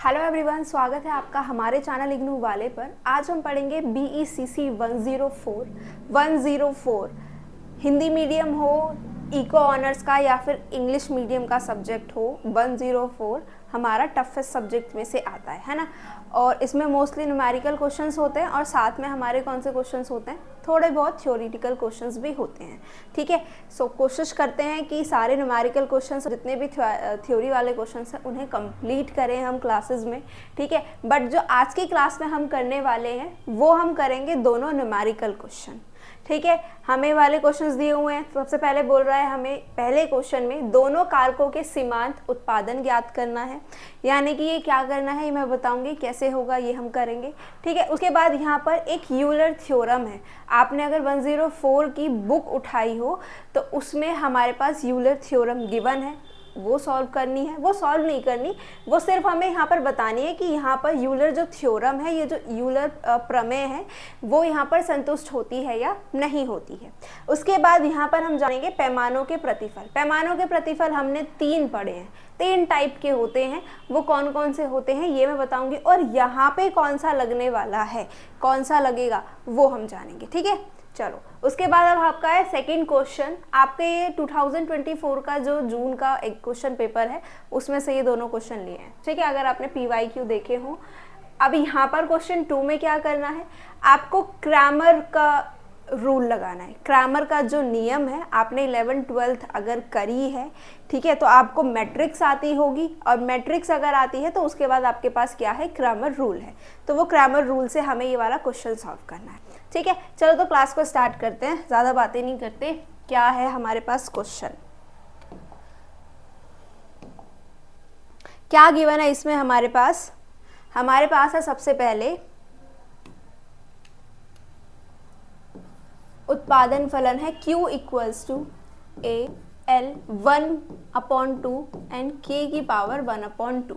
Hello everyone, स्वागत है आपका हमारे चैनल इग्नू वाले पर। आज हम पढ़ेंगे BECC 104 हिंदी मीडियम हो, इको ऑनर्स का या फिर इंग्लिश मीडियम का सब्जेक्ट हो। 104 हमारा टफेस्ट सब्जेक्ट में से आता है ना। और इसमें मोस्टली न्यूमेरिकल क्वेश्चंस होते हैं और साथ में हमारे कौन से क्वेश्चंस होते हैं, थोड़े बहुत थ्योरेटिकल क्वेश्चंस भी होते हैं। ठीक है, सो कोशिश करते हैं कि सारे न्यूमेरिकल क्वेश्चंस, जितने भी थ्योरी वाले क्वेश्चंस हैं, उन्हें कंप्लीट करें हम क्लासेस में। ठीक है, बट जो आज की क्लास में हम करने वाले हैं वो हम करेंगे दोनों न्यूमेरिकल क्वेश्चन। ठीक है, हमें वाले क्वेश्चंस दिए हुए हैं। सबसे पहले बोल रहा है हमें पहले क्वेश्चन में दोनों कारकों के सीमांत उत्पादन ज्ञात करना है। यानी कि ये क्या करना है, ये मैं बताऊंगी कैसे होगा, ये हम करेंगे। ठीक है, उसके बाद यहाँ पर एक यूलर थ्योरम है। आपने अगर 104 की बुक उठाई हो तो उसमें हमारे पास यूलर थ्योरम गिवन है, वो सॉल्व करनी है। वो सॉल्व नहीं करनी, वो सिर्फ हमें यहाँ पर बतानी है कि यहाँ पर यूलर जो थ्योरम है, ये जो यूलर प्रमेय है, वो यहाँ पर संतुष्ट होती है या नहीं होती है। उसके बाद यहाँ पर हम जानेंगे पैमानों के प्रतिफल। पैमानों के प्रतिफल हमने 3 पढ़े हैं, 3 टाइप के होते हैं। वो कौन कौन से होते हैं ये मैं बताऊंगी, और यहाँ पे कौन सा लगने वाला है, कौन सा लगेगा, वो हम जानेंगे। ठीक है, चलो उसके बाद अब आपका है सेकंड क्वेश्चन। आपके ये 2024 का जो जून का एक क्वेश्चन पेपर है, उसमें से ये दोनों क्वेश्चन लिए हैं। ठीक है, अगर आपने PYQ देखे हो। अब यहाँ पर क्वेश्चन 2 में क्या करना है, आपको क्रैमर का रूल लगाना है। क्रैमर का जो नियम है, आपने 11th-12th अगर करी है, ठीक है, तो आपको मैट्रिक्स आती होगी, और मैट्रिक्स अगर आती है तो उसके बाद आपके पास क्या है, क्रैमर रूल है। तो वो क्रैमर रूल से हमें ये वाला क्वेश्चन सॉल्व करना है। ठीक है, चलो तो क्लास को स्टार्ट करते हैं, ज़्यादा बातें नहीं करते। क्या है हमारे पास क्वेश्चन, क्या गिवन है इसमें हमारे पास है सबसे पहले उत्पादन फलन है Q = AL 1/2 एंड K की पावर 1/2,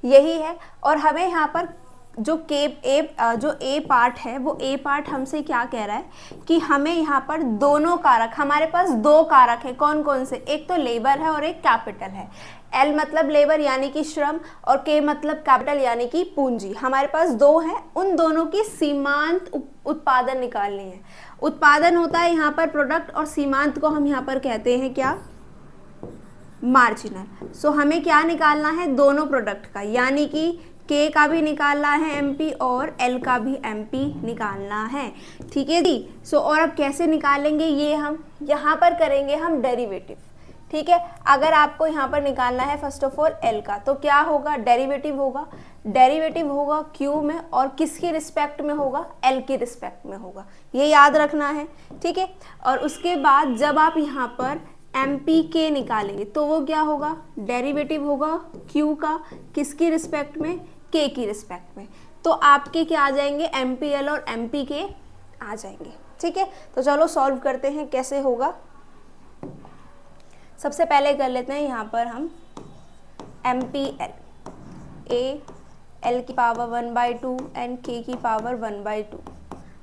यही है। और हमें यहाँ पर जो A पार्ट है, वो A पार्ट हमसे क्या कह रहा है कि हमें यहाँ पर दोनों कारक, हमारे पास 2 कारक है। कौन कौन से, एक तो लेबर है और एक कैपिटल है। L मतलब लेबर यानी कि श्रम, और K मतलब कैपिटल यानी कि पूंजी। हमारे पास 2 हैं, उन दोनों की सीमांत उत्पादन निकालनी है। उत्पादन होता है यहाँ पर प्रोडक्ट, और सीमांत को हम यहाँ पर कहते हैं क्या, मार्जिनल। सो हमें क्या निकालना है, दोनों प्रोडक्ट का, यानी कि K का भी निकालना है MP और L का भी MP निकालना है। ठीक है जी। सो और अब कैसे निकालेंगे, ये हम यहाँ पर करेंगे हम डेरिवेटिव। ठीक है, अगर आपको यहाँ पर निकालना है फर्स्ट ऑफ ऑल L का, तो क्या होगा, डेरिवेटिव होगा। डेरिवेटिव होगा Q में, और किसकी रिस्पेक्ट में होगा, L की रिस्पेक्ट में होगा, ये याद रखना है। ठीक है, और उसके बाद जब आप यहाँ पर MPK निकालेंगे तो वो क्या होगा, डेरिवेटिव होगा Q का, किसकी रिस्पेक्ट में, K की रिस्पेक्ट में। तो आपके क्या आ जाएंगे, MPL और MPK आ जाएंगे। ठीक है, तो चलो सॉल्व करते हैं कैसे होगा। सबसे पहले कर लेते हैं यहाँ पर हम MPL, L की पावर 1/2 एंड K की पावर 1/2।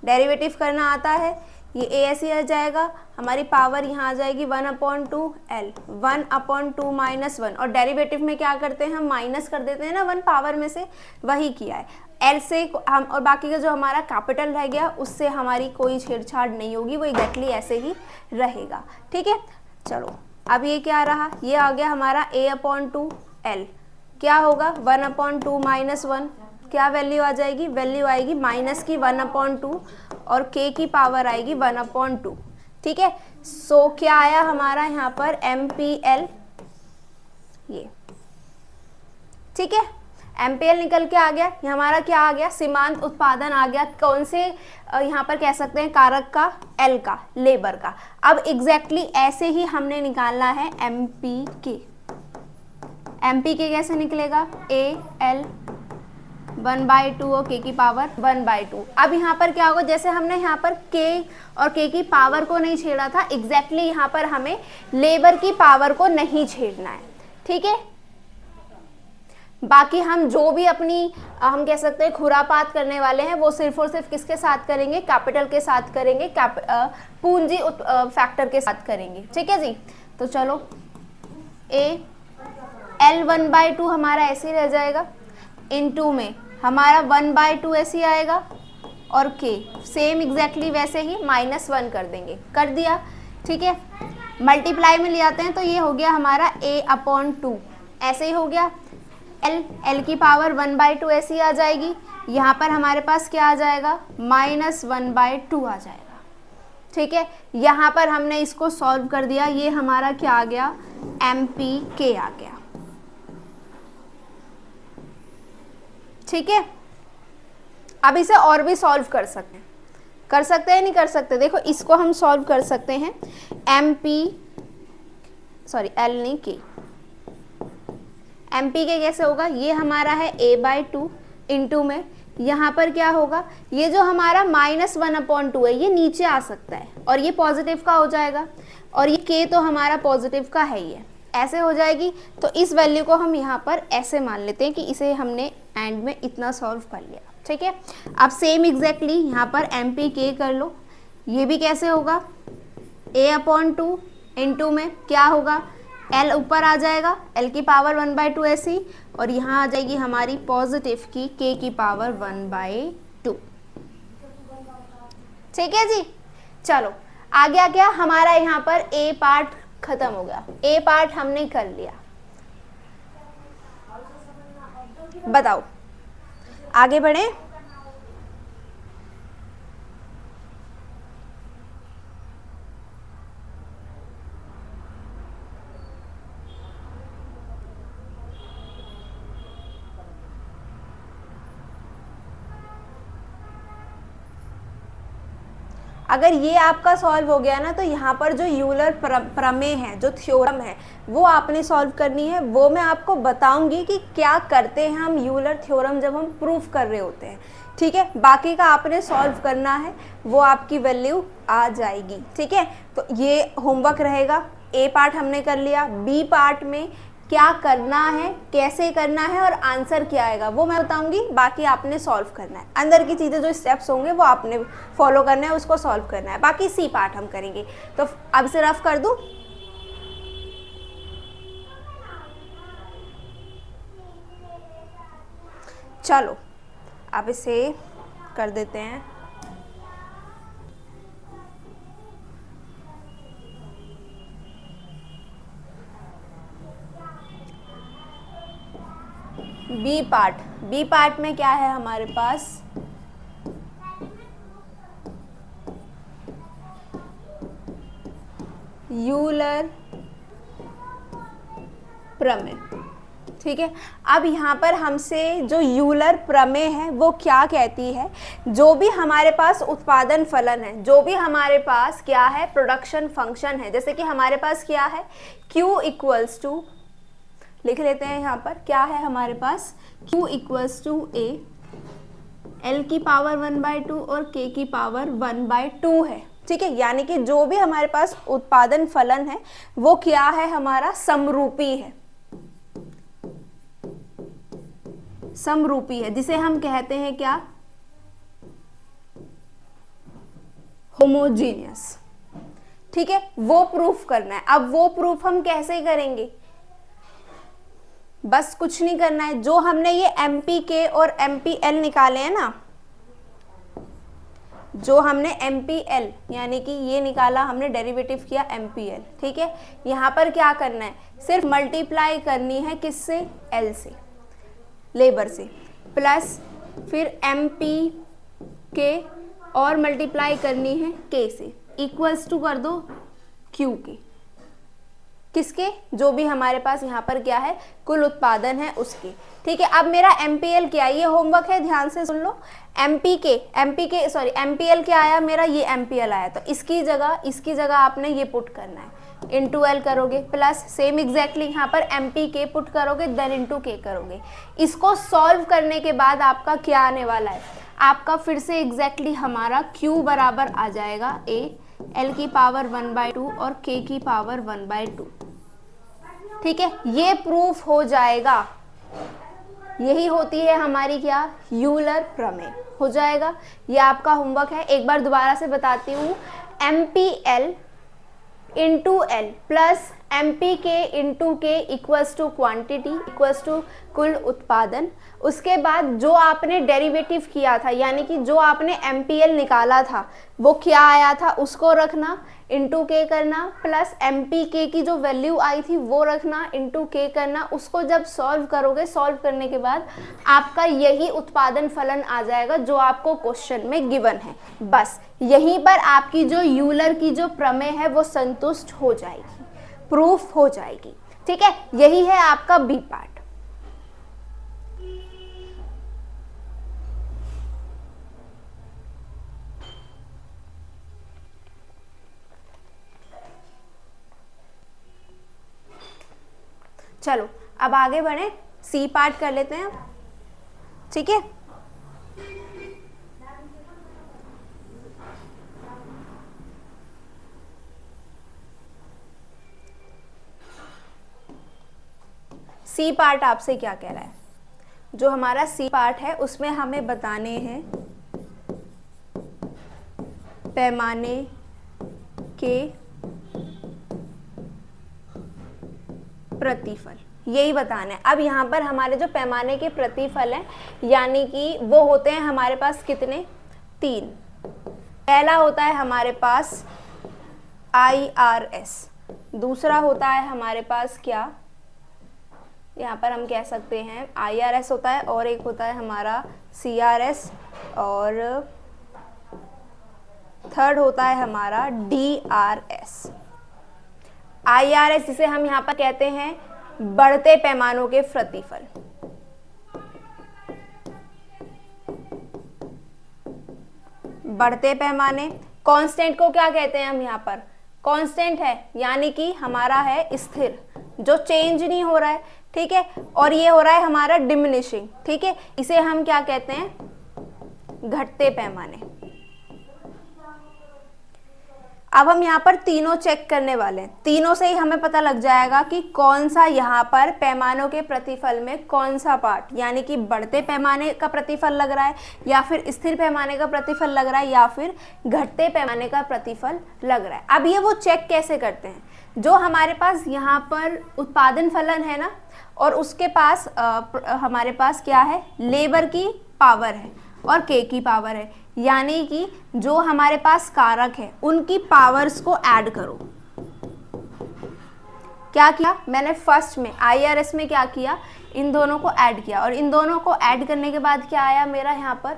डेरिवेटिव करना आता है, ये A ऐसे आ जाएगा, हमारी पावर यहाँ आ जाएगी 1/2 L, 1/2 - 1, और डेरिवेटिव में क्या करते हैं हम, माइनस कर देते हैं ना 1 पावर में से, वही किया है। L से हम, और बाकी का जो हमारा कैपिटल रह गया उससे हमारी कोई छेड़छाड़ नहीं होगी, वो एग्जैक्टली ऐसे ही रहेगा। ठीक है, चलो अब ये क्या रहा, ये आ गया हमारा A/2 L, क्या होगा 1/2 - 1, क्या वैल्यू आ जाएगी, वैल्यू आएगी माइनस की 1/2, और K की पावर आएगी 1/2। ठीक है, सो क्या आया हमारा यहाँ पर MPL, ये। ठीक है, MPL निकल के आ गया, ये हमारा क्या आ गया, सीमांत उत्पादन आ गया। कौन से यहाँ पर कह सकते हैं, कारक का, L का, लेबर का। अब एग्जैक्टली ऐसे ही हमने निकालना है MPK। MPK कैसे निकलेगा, AL 1/2 और K की पावर 1/2। अब यहाँ पर क्या होगा, जैसे हमने यहाँ पर K और K की पावर को नहीं छेड़ा था, एग्जैक्टली यहाँ पर हमें लेबर की पावर को नहीं छेड़ना है। ठीक है, बाकी हम जो भी अपनी हम कह सकते हैं खुरापात करने वाले हैं, वो सिर्फ और सिर्फ किसके साथ करेंगे, कैपिटल के साथ करेंगे, पूंजी फैक्टर के साथ करेंगे। ठीक है जी, तो चलो L 1/2 हमारा ऐसे ही रह जाएगा। इनटू में हमारा 1/2 ऐसे आएगा और k सेम एग्जैक्टली वैसे ही -1 कर देंगे, कर दिया, ठीक है। मल्टीप्लाई में ले आते हैं तो ये हो गया हमारा a/2, ऐसे ही हो गया। l की पावर 1/2 ऐसी आ जाएगी, यहाँ पर हमारे पास क्या आ जाएगा, -1/2 आ जाएगा, ठीक है। यहाँ पर हमने इसको सॉल्व कर दिया, ये हमारा क्या आ गया, MPK आ गया, ठीक है। अब इसे और भी सॉल्व कर सकते हैं नहीं कर सकते, देखो इसको हम सॉल्व कर सकते हैं। L नहीं K, MPK कैसे होगा, ये हमारा है a/2 इंटू में यहाँ पर क्या होगा, ये जो हमारा -1/2 है ये नीचे आ सकता है और ये पॉजिटिव का हो जाएगा, और ये k तो हमारा पॉजिटिव का है ही है, ऐसे हो जाएगी। तो इस वैल्यू को हम यहाँ पर ऐसे मान लेते हैं कि इसे हमने एंड में इतना सॉल्व कर लिया, ठीक है। अब सेम एग्जैक्टली यहाँ पर MPK कर लो, ये भी कैसे होगा, a/2 इंटू में क्या होगा, L ऊपर आ जाएगा, L की पावर 1/2 ऐसी, और यहाँ आ जाएगी हमारी पॉजिटिव की K की पावर 1/2, ठीक है जी। चलो आ गया क्या हमारा, यहाँ पर A पार्ट खत्म हो गया, A पार्ट हमने कर लिया। बताओ आगे बढ़े। अगर ये आपका सॉल्व हो गया ना, तो यहाँ पर जो यूलर प्रमेय है, जो थ्योरम है, वो आपने सॉल्व करनी है। वो मैं आपको बताऊंगी कि क्या करते हैं हम यूलर थ्योरम जब हम प्रूफ कर रहे होते हैं, ठीक है। बाकी का आपने सॉल्व करना है, वो आपकी वैल्यू आ जाएगी, ठीक है। तो ये होमवर्क रहेगा, ए पार्ट हमने कर लिया, बी पार्ट में क्या करना है, कैसे करना है और आंसर क्या आएगा वो मैं बताऊंगी, बाकी आपने सॉल्व करना है। अंदर की चीज़ें जो स्टेप्स होंगे वो आपने फॉलो करना है, उसको सॉल्व करना है। बाकी सी पार्ट हम करेंगे। तो अब से रफ कर दूं, चलो अब इसे कर देते हैं। बी पार्ट में क्या है हमारे पास, यूलर प्रमेय, ठीक है। अब यहाँ पर हमसे जो यूलर प्रमेय है वो क्या कहती है, जो भी हमारे पास उत्पादन फलन है, जो भी हमारे पास क्या है, प्रोडक्शन फंक्शन है, जैसे कि हमारे पास क्या है, Q इक्वल्स टू, लिख लेते हैं यहाँ पर क्या है हमारे पास, Q equals to A, L की पावर 1/2 और K की पावर 1/2 है, ठीक है। यानी कि जो भी हमारे पास उत्पादन फलन है वो क्या है, हमारा समरूपी है, समरूपी है, जिसे हम कहते हैं क्या, होमोजीनियस, ठीक है। वो प्रूफ करना है। अब वो प्रूफ हम कैसे करेंगे, बस कुछ नहीं करना है, जो हमने ये MPK और MPL निकाले हैं ना, जो हमने MPL यानी कि ये निकाला हमने, डेरिवेटिव किया MPL, ठीक है। यहाँ पर क्या करना है, सिर्फ मल्टीप्लाई करनी है किससे, L से, लेबर से, प्लस फिर MPK और मल्टीप्लाई करनी है K से, इक्वल्स टू कर दो Q के, किसके, जो भी हमारे पास यहाँ पर क्या है, कुल उत्पादन है उसके, ठीक है। अब मेरा MPL क्या है, ये होमवर्क है, ध्यान से सुन लो। MPL क्या आया मेरा, ये MPL आया, तो इसकी जगह आपने ये पुट करना है, इंटू L करोगे, प्लस सेम एग्जैक्टली यहाँ पर MPK पुट करोगे, देन इंटू K करोगे। इसको सॉल्व करने के बाद आपका क्या आने वाला है, आपका फिर से एग्जैक्टली हमारा Q बराबर आ जाएगा A, L की पावर 1/2 और K की पावर 1/2, ठीक है। ये प्रूफ हो जाएगा, यही होती है हमारी क्या, यूलर प्रमेय, हो जाएगा। ये आपका होमवर्क है, एक बार दोबारा से बताती हूँ, MPL into L plus MP K into K equals to quantity equals to कुल उत्पादन। उसके बाद जो आपने डेरिवेटिव किया था, यानी कि जो आपने MPL निकाला था वो क्या आया था उसको रखना, इंटू के करना, प्लस MPK की जो वैल्यू आई थी वो रखना, इंटू के करना। उसको जब सॉल्व करोगे, सॉल्व करने के बाद आपका यही उत्पादन फलन आ जाएगा जो आपको क्वेश्चन में गिवन है। बस यहीं पर आपकी जो यूलर की जो प्रमेय है वो संतुष्ट हो जाएगी, प्रूफ हो जाएगी। ठीक है, यही है आपका बी पार्ट। चलो अब आगे बढ़े, सी पार्ट कर लेते हैं। ठीक है, सी पार्ट आपसे क्या कह रहा है? जो हमारा सी पार्ट है उसमें हमें बताने हैं पैमाने के प्रतिफल, यही बताना है। अब यहाँ पर हमारे जो पैमाने के प्रतिफल हैं, यानी कि वो होते हैं हमारे पास कितने? 3। पहला होता है हमारे पास IRS, दूसरा होता है हमारे पास क्या, यहाँ पर हम कह सकते हैं IRS होता है, और एक होता है हमारा CRS, और थर्ड होता है हमारा DRS। IRS जिसे हम यहाँ पर कहते हैं बढ़ते पैमानों के प्रतिफल। बढ़ते पैमाने, कांस्टेंट को क्या कहते हैं हम यहाँ पर? कांस्टेंट है, यानी कि हमारा है स्थिर, जो चेंज नहीं हो रहा है। ठीक है, और ये हो रहा है हमारा डिमिनिशिंग। ठीक है, इसे हम क्या कहते हैं? घटते पैमाने। अब हम यहाँ पर तीनों चेक करने वाले हैं, तीनों से ही हमें पता लग जाएगा कि कौन सा यहाँ पर पैमानों के प्रतिफल में कौन सा पार्ट, यानी कि बढ़ते पैमाने का प्रतिफल लग रहा है, या फिर स्थिर पैमाने का प्रतिफल लग रहा है, या फिर घटते पैमाने का प्रतिफल लग रहा है। अब ये वो चेक कैसे करते हैं? जो हमारे पास यहाँ पर उत्पादन फलन है ना, और उसके पास हमारे पास क्या है? लेबर की पावर है और के की पावर है, यानी कि जो हमारे पास कारक है उनकी पावर्स को ऐड करो। क्या किया मैंने? फर्स्ट में IRS में क्या किया? इन दोनों को ऐड किया, और इन दोनों को ऐड करने के बाद क्या आया मेरा? यहाँ पर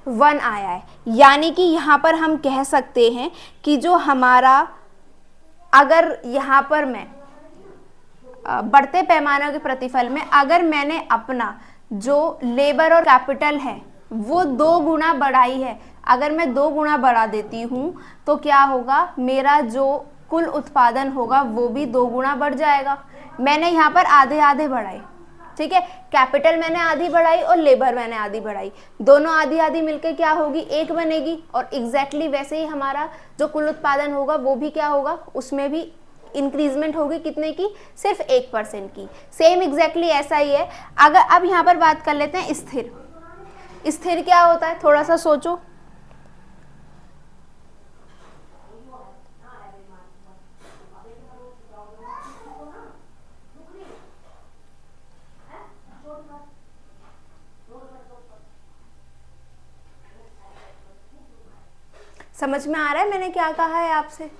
1 आया है। यानी कि यहाँ पर हम कह सकते हैं कि जो हमारा, अगर यहाँ पर मैं बढ़ते पैमाने के प्रतिफल में अगर मैंने अपना जो लेबर और कैपिटल है वो 2 गुना बढ़ाई है, अगर मैं 2 गुना बढ़ा देती हूँ तो क्या होगा? मेरा जो कुल उत्पादन होगा वो भी 2 गुना बढ़ जाएगा। मैंने यहाँ पर आधे आधे बढ़ाए। ठीक है, कैपिटल मैंने आधी बढ़ाई और लेबर मैंने आधी बढ़ाई, दोनों आधी आधी मिलकर क्या होगी? 1 बनेगी। और एग्जैक्टली वैसे ही हमारा जो कुल उत्पादन होगा वो भी क्या होगा? उसमें भी इंक्रीजमेंट होगी। कितने की? सिर्फ 1% की। सेम एग्जैक्टली ऐसा ही है। अगर अब यहाँ पर बात कर लेते हैं स्थिर। स्थिर क्या होता है? थोड़ा सा सोचो। समझ में आ रहा है मैंने क्या कहा है आपसे?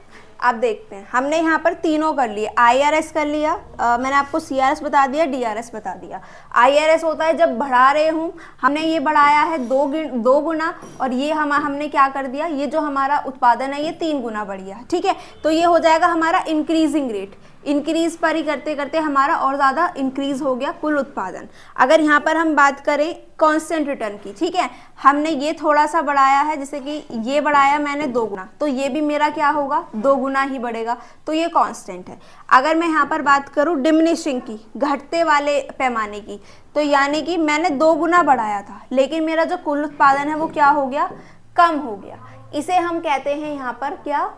आप देखते हैं, हमने यहाँ पर तीनों कर लिए। IRS कर लिया, मैंने आपको CRS बता दिया, DRS बता दिया। IRS होता है जब बढ़ा रहे हूँ, हमने ये बढ़ाया है 2 गुना, और ये हमने क्या कर दिया? ये जो हमारा उत्पादन है ये 3 गुना बढ़ गया। ठीक है, तो ये हो जाएगा हमारा इंक्रीजिंग रेट। इंक्रीज पर ही करते करते हमारा और ज़्यादा इंक्रीज हो गया कुल उत्पादन। अगर यहाँ पर हम बात करें कांस्टेंट रिटर्न की, ठीक है, हमने ये थोड़ा सा बढ़ाया है, जैसे कि ये बढ़ाया मैंने 2 गुना, तो ये भी मेरा क्या होगा? 2 गुना ही बढ़ेगा, तो ये कांस्टेंट है। अगर मैं यहाँ पर बात करूँ डिमिनिशिंग की, घटते वाले पैमाने की, तो यानी कि मैंने 2 गुना बढ़ाया था लेकिन मेरा जो कुल उत्पादन है वो क्या हो गया? कम हो गया। इसे हम कहते हैं यहाँ पर क्या?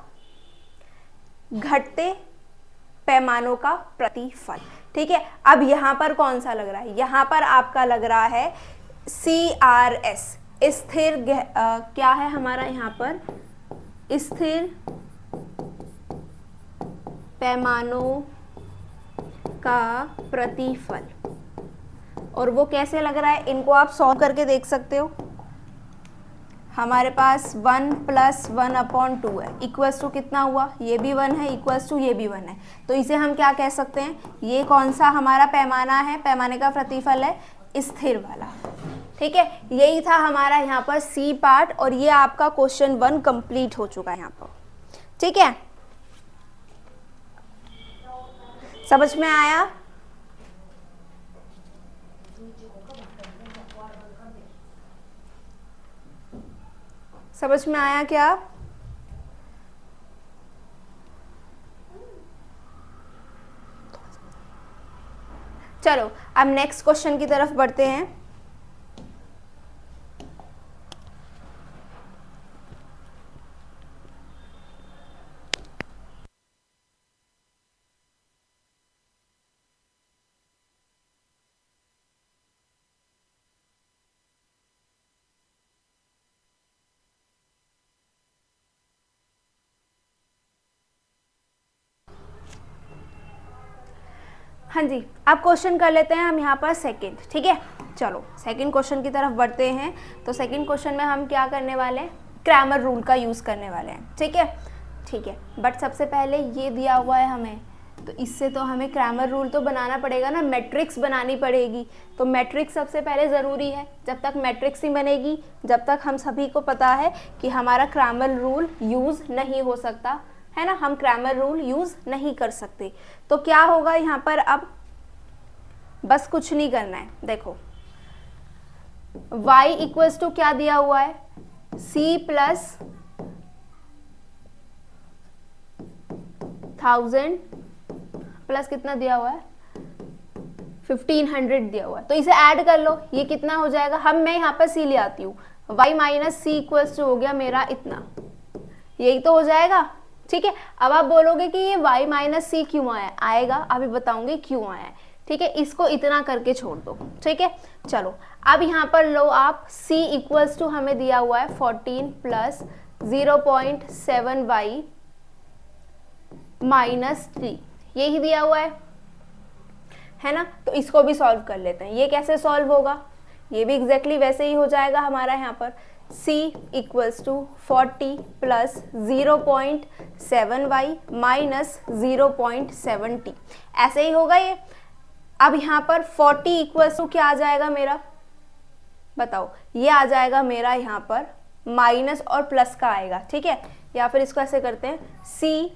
घटते पैमानों का प्रतिफल। ठीक है, अब यहाँ पर कौन सा लग रहा है? यहाँ पर आपका लग रहा है CRS, स्थिर क्या है हमारा यहाँ पर? स्थिर पैमानों का प्रतिफल। और वो कैसे लग रहा है, इनको आप सॉल्व करके देख सकते हो। हमारे पास 1 + 1/2 है, इक्वल्स टू कितना हुआ, ये भी 1 है, इक्वल्स टू ये भी 1 है। तो इसे हम क्या कह सकते हैं, ये कौन सा हमारा पैमाना है, पैमाने का प्रतिफल है स्थिर वाला। ठीक है, यही था हमारा यहाँ पर सी पार्ट, और ये आपका क्वेश्चन 1 कंप्लीट हो चुका है यहाँ पर। ठीक है, समझ में आया? समझ में आया क्या? चलो अब नेक्स्ट क्वेश्चन की तरफ बढ़ते हैं। हाँ जी, अब क्वेश्चन कर लेते हैं हम यहाँ पर सेकंड। ठीक है, चलो सेकंड क्वेश्चन की तरफ बढ़ते हैं। तो सेकंड क्वेश्चन में हम क्या करने वाले हैं, क्रैमर रूल का यूज़ करने वाले हैं। ठीक है, ठीक है, बट सबसे पहले ये दिया हुआ है हमें, तो इससे तो हमें क्रैमर रूल तो बनाना पड़ेगा ना, मैट्रिक्स बनानी पड़ेगी। तो मैट्रिक्स सबसे पहले ज़रूरी है, जब तक मैट्रिक्स नहीं बनेगी, जब तक हम सभी को पता है कि हमारा क्रैमर रूल यूज़ नहीं हो सकता है ना, हम क्रैमर रूल यूज़ नहीं कर सकते। तो क्या होगा यहाँ पर, अब बस कुछ नहीं करना है, देखो y इक्वल्स टू क्या दिया हुआ है, c + 1000 प्लस कितना दिया हुआ है, 1500 दिया हुआ है। तो इसे ऐड कर लो, ये कितना हो जाएगा, मैं यहाँ पर c ले आती हूँ, y - c इक्वल्स टू हो गया मेरा इतना, यही तो हो जाएगा। ठीक है, अब आप बोलोगे कि ये y - c क्यों आया, आएगा अभी बताऊंगी क्यों आया है। ठीक है, इसको इतना करके छोड़ दो। ठीक है, चलो अब यहाँ पर लो आप, c इक्वल्स टू हमें दिया हुआ है 14 + 0.7y - 3, यही दिया हुआ है ना। तो इसको भी सॉल्व कर लेते हैं। ये कैसे सॉल्व होगा, ये भी एग्जैक्टली वैसे ही हो जाएगा हमारा यहाँ पर, c equals to 40 + 0.7y - 0.7t, ऐसे ही होगा ये। अब यहाँ पर 40 इक्वल्स टू क्या आ जाएगा मेरा, बताओ, ये आ जाएगा मेरा यहाँ पर माइनस और प्लस का आएगा। ठीक है, या फिर इसको ऐसे करते हैं, c,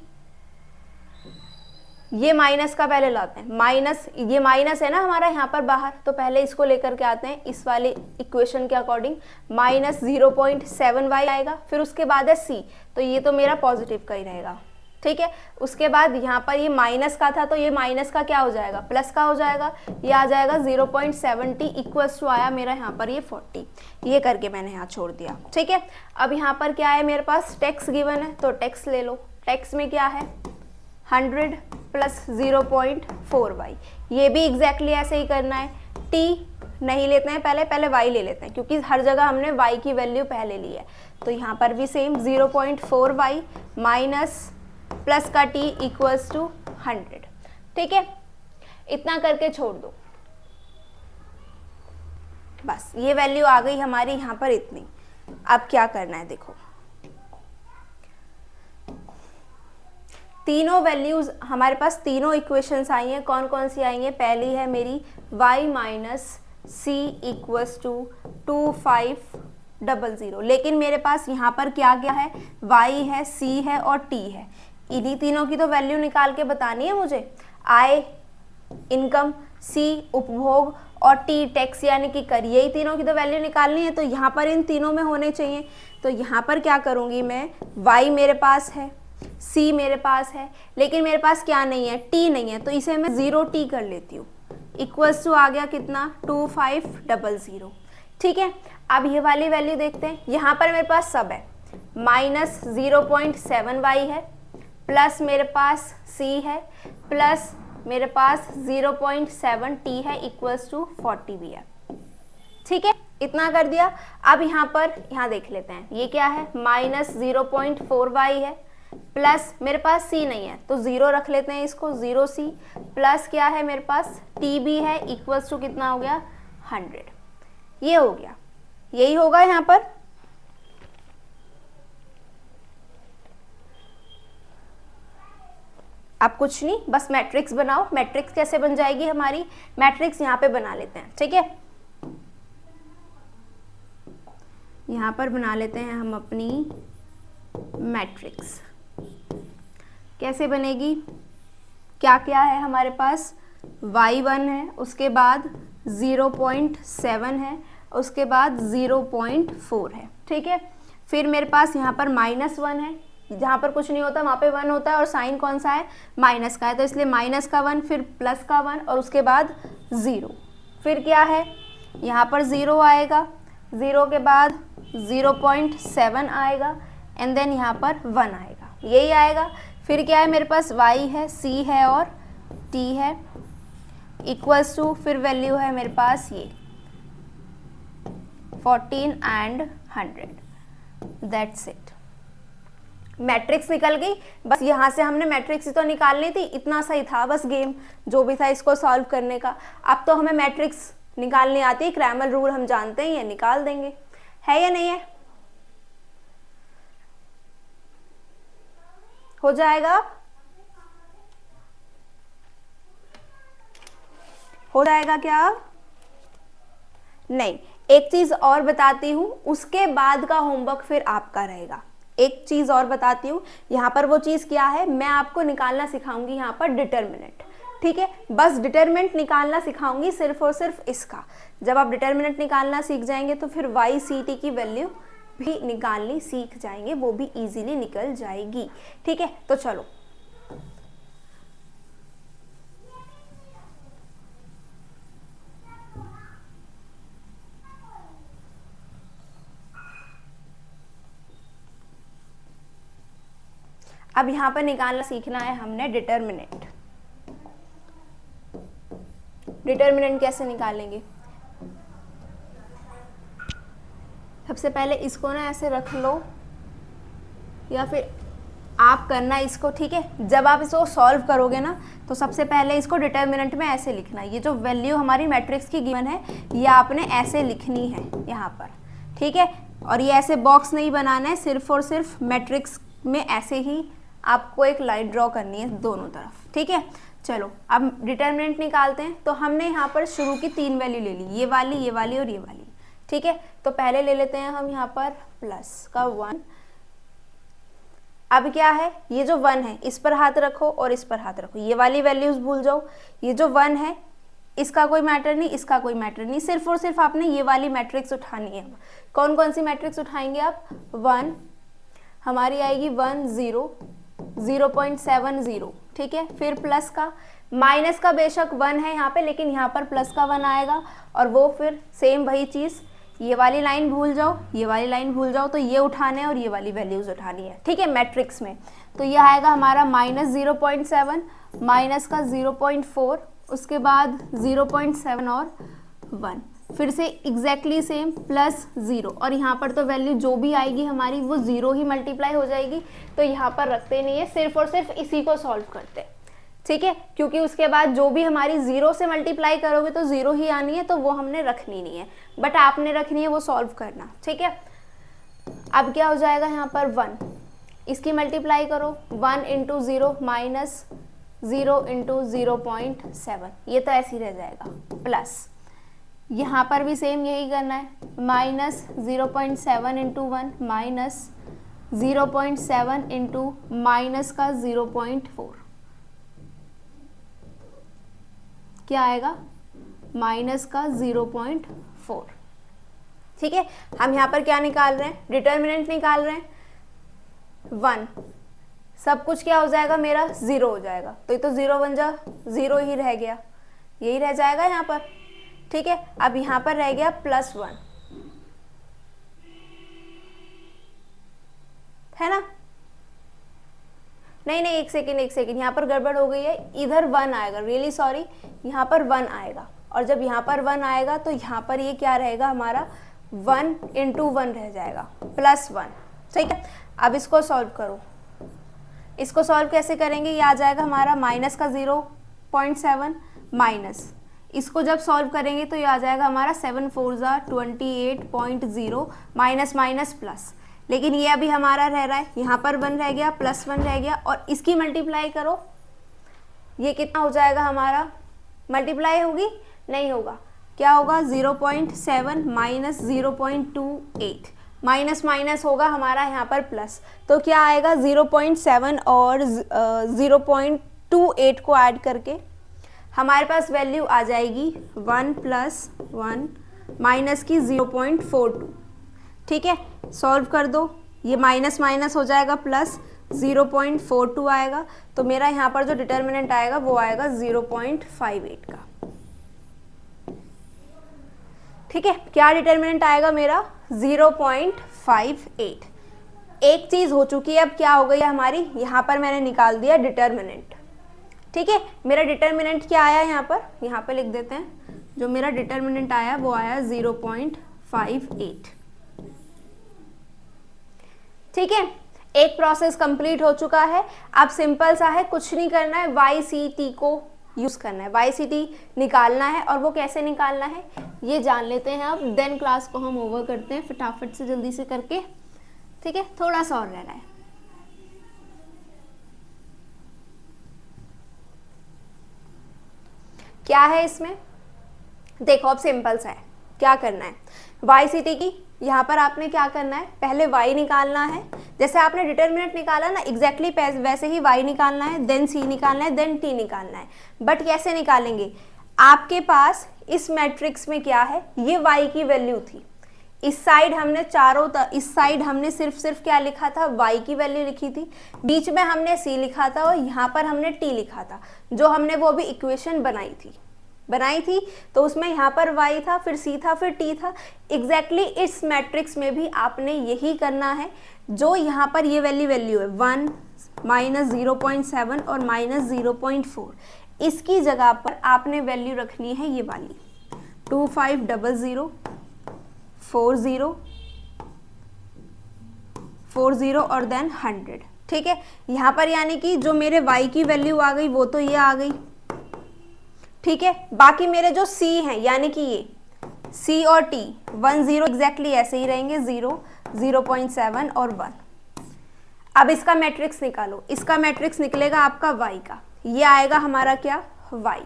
ये माइनस का पहले लाते हैं, माइनस, ये माइनस है ना हमारा यहाँ पर बाहर, तो पहले इसको लेकर के आते हैं इस वाले इक्वेशन के अकॉर्डिंग, -0.7y आएगा, फिर उसके बाद है c, तो ये तो मेरा पॉजिटिव का ही रहेगा। ठीक है, उसके बाद यहाँ पर ये माइनस का था, तो ये माइनस का क्या हो जाएगा, प्लस का हो जाएगा, ये आ जाएगा 0.7t इक्वल्स टू आया मेरा यहाँ पर ये 40, ये करके मैंने यहाँ छोड़ दिया। ठीक है, अब यहाँ पर क्या है मेरे पास, टेक्स गिवन है, तो टेक्स ले लो। टेक्स में क्या है, 100 + 0.4y, ये भी एग्जैक्टली ऐसे ही करना है। t नहीं लेते हैं, पहले y ले लेते हैं, क्योंकि हर जगह हमने y की वैल्यू पहले ली है। तो यहाँ पर भी सेम 0.4y माइनस प्लस का t इक्वल्स टू 100। ठीक है, इतना करके छोड़ दो, बस ये वैल्यू आ गई हमारी यहाँ पर इतनी। अब क्या करना है, देखो तीनों वैल्यूज हमारे पास, तीनों इक्वेशंस आई हैं, कौन कौन सी आई हैं, पहली है मेरी y - c इक्वल्स टू 2500, लेकिन मेरे पास यहाँ पर क्या क्या है, y है, c है और t है। इन्हीं तीनों की तो वैल्यू निकाल के बतानी है मुझे, आय इनकम, c उपभोग और t टैक्स यानी कि कर, यही तीनों की तो वैल्यू निकालनी है। तो यहाँ पर इन तीनों में होने चाहिए। तो यहाँ पर क्या करूँगी मैं, y मेरे पास है, c मेरे पास है, लेकिन मेरे पास क्या नहीं है, t नहीं है, तो इसे मैं 0t कर लेती हूँ, इक्वल्स टू आ गया कितना, 2500। ठीक है, अब ये वाली वैल्यू देखते हैं। यहाँ पर मेरे पास सब है, -0.7y है, प्लस मेरे पास c है, प्लस मेरे पास 0.7t है, इक्वल्स टू 40 भी है। ठीक है, इतना कर दिया। अब यहाँ पर, यहाँ देख लेते हैं, ये क्या है, -0.4y है, प्लस मेरे पास सी नहीं है तो 0 रख लेते हैं इसको, 0c प्लस क्या है मेरे पास टी भी है, इक्वल्स टू कितना हो गया 100। ये हो गया, यही होगा यहाँ पर। अब कुछ नहीं, बस मैट्रिक्स बनाओ। मैट्रिक्स कैसे बन जाएगी हमारी, मैट्रिक्स यहाँ पे बना लेते हैं, ठीक है। यहाँ पर बना लेते हैं हम अपनी मैट्रिक्स। कैसे बनेगी, क्या क्या है हमारे पास, y1 है, उसके बाद 0.7 है, उसके बाद 0.4 है, ठीक है। फिर मेरे पास यहाँ पर -1 है, जहाँ पर कुछ नहीं होता वहाँ पे 1 होता है, और साइन कौन सा है, माइनस का है, तो इसलिए माइनस का 1, फिर प्लस का 1 और उसके बाद 0। फिर क्या है, यहाँ पर 0 आएगा, 0 के बाद 0.7 आएगा, एंड देन यहाँ पर 1 आएगा, यही आएगा। फिर क्या है मेरे पास y है, c है और t है, इक्वल्स टू फिर वैल्यू है मेरे पास ये 14 एंड 100। दैट्स इट, मैट्रिक्स निकल गई। बस यहाँ से हमने मैट्रिक्स ही तो निकालनी थी, इतना सही था बस गेम जो भी था इसको सॉल्व करने का। अब तो हमें मैट्रिक्स निकालनी आती है, क्रैमर रूल हम जानते हैं, ये निकाल देंगे, है या नहीं है, हो जाएगा, हो जाएगा क्या, नहीं। एक चीज और बताती हूँ, उसके बाद का होमवर्क फिर आपका रहेगा। एक चीज और बताती हूँ, यहाँ पर वो चीज क्या है, मैं आपको निकालना सिखाऊंगी यहाँ पर डिटर्मिनेंट, ठीक है। बस डिटर्मिनेंट निकालना सिखाऊंगी सिर्फ और सिर्फ इसका। जब आप डिटर्मिनेंट निकालना सीख जाएंगे तो फिर y c t की वैल्यू भी निकालनी सीख जाएंगे, वो भी इजीली निकल जाएगी, ठीक है। तो चलो अब यहाँ पर निकालना सीखना है हमने डिटर्मिनेंट। डिटर्मिनेंट कैसे निकालेंगे, सबसे पहले इसको ना ऐसे रख लो, या फिर आप करना इसको, ठीक है। जब आप इसको सॉल्व करोगे ना तो सबसे पहले इसको डिटर्मिनेंट में ऐसे लिखना, ये जो वैल्यू हमारी मैट्रिक्स की गिवन है ये आपने ऐसे लिखनी है यहाँ पर, ठीक है। और ये ऐसे बॉक्स नहीं बनाना है, सिर्फ और सिर्फ मैट्रिक्स में ऐसे ही आपको एक लाइन ड्रॉ करनी है दोनों तरफ, ठीक है। चलो अब डिटर्मिनेंट निकालते हैं। तो हमने यहाँ पर शुरू की 3 वैल्यू ले ली, ये वाली, ये वाली और ये वाली, ठीक है। तो पहले ले लेते हैं हम यहाँ पर प्लस का 1। अब क्या है, ये जो 1 है इस पर हाथ रखो और इस पर हाथ रखो, ये वाली वैल्यूज भूल जाओ। ये जो 1 है इसका कोई मैटर नहीं, इसका कोई मैटर नहीं, सिर्फ और सिर्फ आपने ये वाली मैट्रिक्स उठानी है। कौन कौन सी मैट्रिक्स उठाएंगे आप, 1 हमारी आएगी 1 0 0.70, ठीक है। फिर प्लस का, माइनस का बेशक 1 है यहाँ पे, लेकिन यहाँ पर प्लस का 1 आएगा, और वो फिर सेम वही चीज़, ये वाली लाइन भूल जाओ, ये वाली लाइन भूल जाओ, तो ये उठाने है और ये वाली वैल्यूज उठानी है, ठीक है, मैट्रिक्स में। तो ये आएगा हमारा -0.7, माइनस का 0.4, उसके बाद 0.7 और 1, फिर से एग्जैक्टली सेम प्लस 0, और यहाँ पर तो वैल्यू जो भी आएगी हमारी वो 0 ही मल्टीप्लाई हो जाएगी, तो यहाँ पर रखते नहीं है, सिर्फ और सिर्फ इसी को सॉल्व करते हैं, ठीक है। क्योंकि उसके बाद जो भी हमारी 0 से मल्टीप्लाई करोगे तो 0 ही आनी है, तो वो हमने रखनी नहीं है, बट आपने रखनी है वो सॉल्व करना, ठीक है। अब क्या हो जाएगा यहाँ पर 1, इसकी मल्टीप्लाई करो, 1 × 0 माइनस 0 × 0.7, ये तो ऐसे ही रह जाएगा, प्लस यहाँ पर भी सेम यही करना है, -0.7 × 1 माइनस 0.7 × माइनस का 0.4, क्या आएगा, माइनस का 0.4, ठीक है। हम यहाँ पर क्या निकाल रहे हैं, डिटर्मिनेंट निकाल रहे हैं, 1, सब कुछ क्या हो जाएगा मेरा 0 हो जाएगा, तो ये तो 0 बन जा 0 ही रह गया, यही रह जाएगा यहाँ पर, ठीक है। अब यहाँ पर रह गया +1, है ना, नहीं नहीं, एक सेकेंड, यहाँ पर गड़बड़ हो गई है, इधर 1 आएगा, रियली सॉरी, यहाँ पर 1 आएगा, और जब यहाँ पर 1 आएगा तो यहाँ पर ये क्या रहेगा हमारा 1 × 1 रह जाएगा, +1, ठीक है। अब इसको सॉल्व करो, इसको सॉल्व कैसे करेंगे, ये आ जाएगा हमारा माइनस का 0.7 माइनस, इसको जब सॉल्व करेंगे तो ये आ जाएगा हमारा 7 4 28.0 माइनस माइनस प्लस, लेकिन ये अभी हमारा रह रहा है, यहाँ पर 1 रह गया, प्लस 1 रह गया, और इसकी मल्टीप्लाई करो, ये कितना हो जाएगा हमारा, मल्टीप्लाई होगी नहीं होगा, क्या होगा 0.7 माइनस 0.28, माइनस माइनस होगा हमारा यहाँ पर प्लस, तो क्या आएगा 0.7 और 0.28 को ऐड करके हमारे पास वैल्यू आ जाएगी 1 + 1 माइनस की 0.42। ठीक है, सॉल्व कर दो, ये माइनस माइनस हो जाएगा प्लस 0.42 आएगा, तो मेरा यहाँ पर जो डिटर्मिनेंट आएगा वो आएगा 0.58 का। ठीक है, क्या डिटर्मिनेंट आएगा मेरा 0.58। एक चीज हो चुकी है, अब क्या हो गई है हमारी, यहाँ पर मैंने निकाल दिया डिटर्मिनेंट। ठीक है, मेरा डिटर्मिनेंट क्या आया यहाँ पर लिख देते हैं, जो मेरा डिटर्मिनेंट आया वो आया 0.58। ठीक है, एक प्रोसेस कंप्लीट हो चुका है। अब सिंपल सा है, कुछ नहीं करना है, YCT को यूज करना है, YCT निकालना है, और वो कैसे निकालना है ये जान लेते हैं अब, देन क्लास को हम ओवर करते हैं फटाफट से जल्दी से करके। ठीक है, थोड़ा सा और रह रहा है। क्या है इसमें, देखो अब सिंपल सा है, क्या करना है YCT की, यहाँ पर आपने क्या करना है, पहले y निकालना है, जैसे आपने डिटर्मिनेंट निकाला ना एग्जैक्टली वैसे ही y निकालना है, देन c निकालना है, देन t निकालना है। बट कैसे निकालेंगे, आपके पास इस मैट्रिक्स में क्या है, ये y की वैल्यू थी, इस साइड हमने इस साइड हमने सिर्फ क्या लिखा था, y की वैल्यू लिखी थी, बीच में हमने c लिखा था, और यहाँ पर हमने t लिखा था, जो हमने वो भी इक्वेशन बनाई थी, तो उसमें यहाँ पर y था, फिर c था, फिर t था। एग्जैक्टली इस मैट्रिक्स में भी आपने यही करना है, जो यहाँ पर ये वैल्यू है 1 माइनस 0.7 और माइनस 0.4, इसकी जगह पर आपने वैल्यू रखनी है ये वाली 2500 40 और देन 100। ठीक है, यहाँ पर यानी कि जो मेरे y की वैल्यू आ गई वो तो ये आ गई। ठीक है, बाकी मेरे जो c हैं यानी कि ये c और t 1 0 एग्जैक्टली ऐसे ही रहेंगे, 0 0.7 और 1। अब इसका मैट्रिक्स निकालो, इसका मैट्रिक्स निकलेगा आपका y का, ये आएगा हमारा क्या y।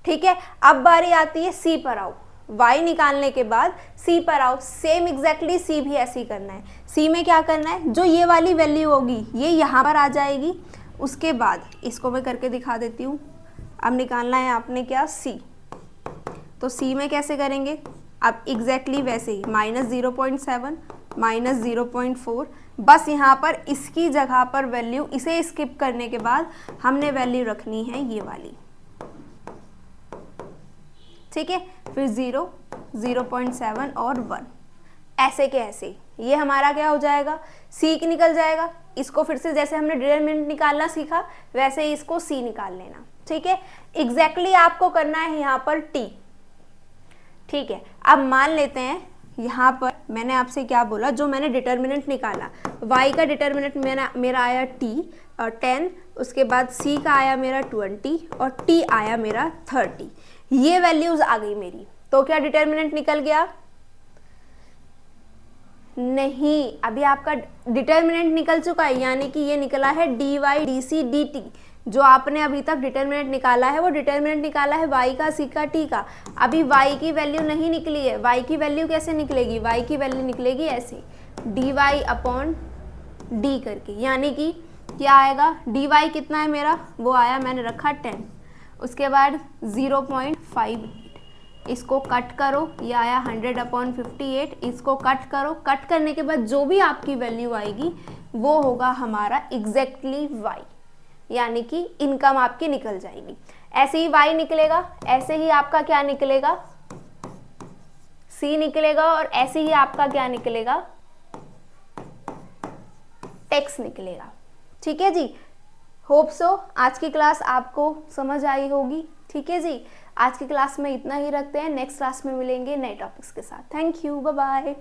ठीक है, अब बारी आती है c पर आओ, y निकालने के बाद c पर आओ, सेम एग्जैक्टली c भी ऐसे ही करना है। c में क्या करना है, जो ये वाली वैल्यू होगी ये यहाँ पर आ जाएगी, उसके बाद इसको मैं करके दिखा देती हूँ। अब निकालना है आपने क्या c, तो c में कैसे करेंगे, अब एग्जैक्टली वैसे ही माइनस 0.7 माइनस 0.4, बस यहाँ पर इसकी जगह पर वैल्यू, इसे स्किप करने के बाद हमने वैल्यू रखनी है ये वाली। ठीक है, फिर 0 0.7 और 1, ऐसे के ऐसे ये हमारा क्या हो जाएगा, c की निकल जाएगा। इसको फिर से जैसे हमने डिटरमिनेंट निकालना सीखा वैसे ही इसको c निकाल लेना। ठीक है, एग्जैक्टली आपको करना है यहाँ पर t। ठीक है, अब मान लेते हैं यहाँ पर मैंने आपसे क्या बोला, जो मैंने डिटरमिनेंट निकाला, y का डिटरमिनेंट मेरा आया t 10, उसके बाद c का आया मेरा 20 और t आया मेरा 30, ये वैल्यूज आ गई मेरी, तो क्या डिटरमिनेंट निकल गया, नहीं, अभी आपका डिटरमिनेंट निकल चुका है, यानी कि ये निकला है dy dc dt, जो आपने अभी तक डिटरमिनेंट निकाला है वो डिटरमिनेंट निकाला है y का, c का, t का। अभी y की वैल्यू नहीं निकली है, y की वैल्यू कैसे निकलेगी, y की वैल्यू निकलेगी ऐसे dy अपॉन d करके, यानी कि क्या आएगा, dy कितना है मेरा, वो आया मैंने रखा 10, उसके बाद 0.58, इसको कट करो, ये आया 100/58, इसको कट करो, कट करने के बाद जो भी आपकी वैल्यू आएगी वो होगा हमारा एग्जैक्टली y, यानी कि इनकम आपकी निकल जाएगी। ऐसे ही y निकलेगा, ऐसे ही आपका क्या निकलेगा, c निकलेगा, और ऐसे ही आपका क्या निकलेगा, टैक्स निकलेगा। ठीक है जी, होप सो आज की क्लास आपको समझ आई होगी। ठीक है जी, आज की क्लास में इतना ही रखते हैं, नेक्स्ट क्लास में मिलेंगे नए टॉपिक्स के साथ। Thank you, bye bye.